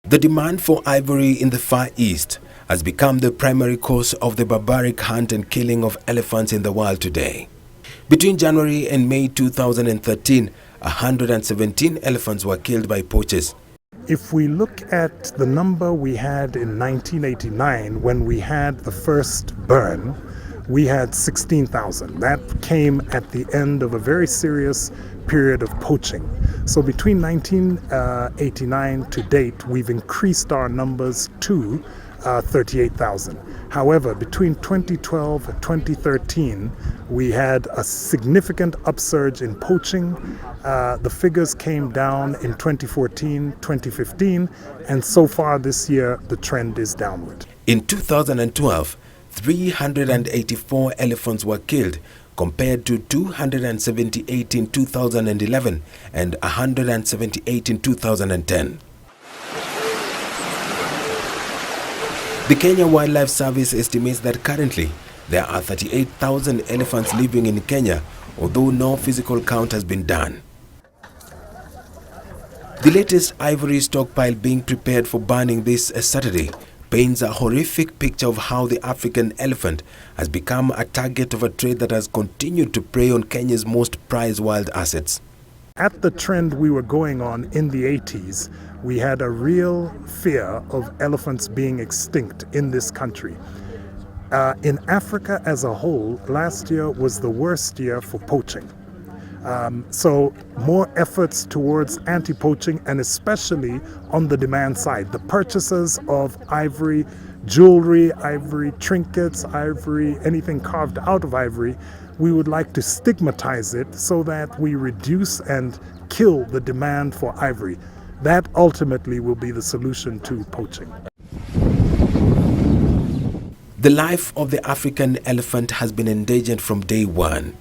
The demand for ivory in the Far East has become the primary cause of the barbaric hunt and killing of elephants in the world today. Between January and May 2013, 117 elephants were killed by poachers. If we look at the number we had in 1989 when we had the first burn, we had 16,000. That came at the end of a very serious period of poaching. So between 1989 to date, we've increased our numbers to 38,000. However, between 2012 and 2013, we had a significant upsurge in poaching. The figures came down in 2014, 2015, and so far this year, the trend is downward. In 2012, 384 elephants were killed, compared to 278 in 2011 and 178 in 2010. The Kenya Wildlife Service estimates that currently there are 38,000 elephants living in Kenya, although no physical count has been done. The latest ivory stockpile being prepared for burning this Saturday paints a horrific picture of how the African elephant has become a target of a trade that has continued to prey on Kenya's most prized wild assets. At the trend we were going on in the 80s, we had a real fear of elephants being extinct in this country. In Africa as a whole, last year was the worst year for poaching. So more efforts towards anti-poaching, and especially on the demand side. The purchases of ivory, jewelry, ivory trinkets, ivory, anything carved out of ivory, we would like to stigmatize it so that we reduce and kill the demand for ivory. That ultimately will be the solution to poaching. The life of the African elephant has been endangered from day one.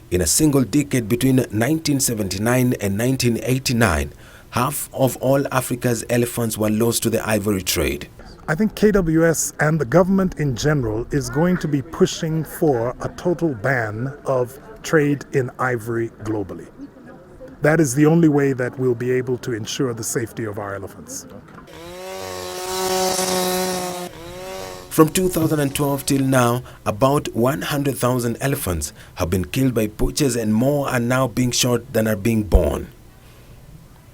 In a single decade between 1979 and 1989, half of all Africa's elephants were lost to the ivory trade. I think KWS and the government in general is going to be pushing for a total ban of trade in ivory globally. That is the only way that we'll be able to ensure the safety of our elephants. From 2012 till now, about 100,000 elephants have been killed by poachers, and more are now being shot than are being born.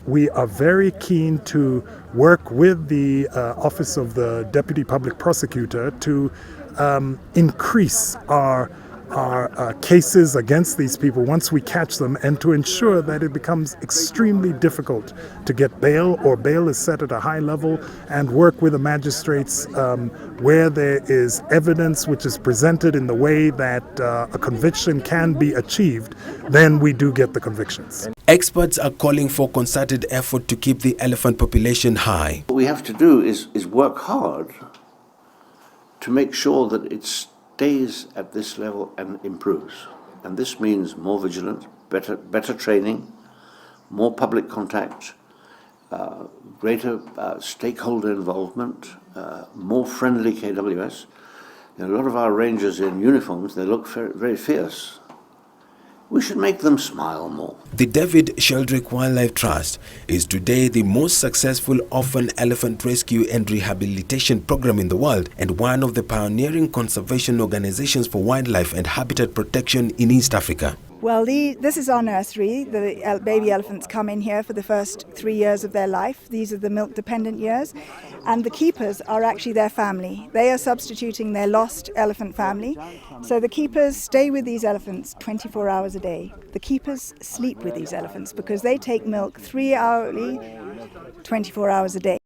We are very keen to work with the Office of the Deputy Public Prosecutor to increase our cases against these people once we catch them, and to ensure that it becomes extremely difficult to get bail, or bail is set at a high level, and work with the magistrates where there is evidence which is presented in the way that a conviction can be achieved, then we do get the convictions. Experts are calling for concerted effort to keep the elephant population high. What we have to do is work hard to make sure that it stays at this level and improves. And this means more vigilance, better training, more public contact, greater stakeholder involvement, more friendly KWS. A lot of our rangers in uniforms, they look very, very fierce. We should make them smile more. The David Sheldrick Wildlife Trust is today the most successful orphan elephant rescue and rehabilitation program in the world, and one of the pioneering conservation organizations for wildlife and habitat protection in East Africa. Well, this is our nursery. The baby elephants come in here for the first 3 years of their life. These are the milk-dependent years. And the keepers are actually their family. They are substituting their lost elephant family. So the keepers stay with these elephants 24 hours a day. The keepers sleep with these elephants because they take milk 3 hourly, 24 hours a day.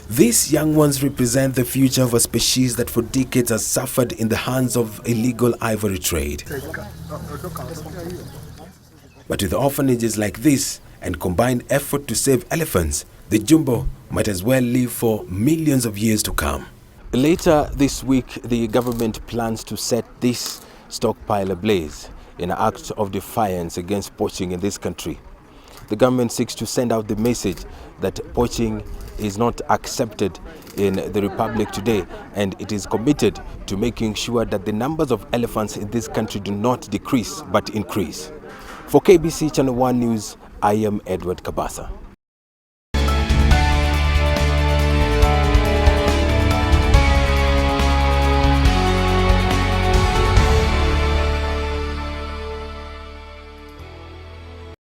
These young ones represent the future of a species that for decades has suffered in the hands of illegal ivory trade. But with orphanages like this and combined effort to save elephants, the jumbo might as well live for millions of years to come. Later this week, the government plans to set this stockpile ablaze in an act of defiance against poaching in this country. The government seeks to send out the message that poaching is not accepted in the Republic today, and it is committed to making sure that the numbers of elephants in this country do not decrease but increase. For KBC Channel 1 News, I am Edward Kabassa.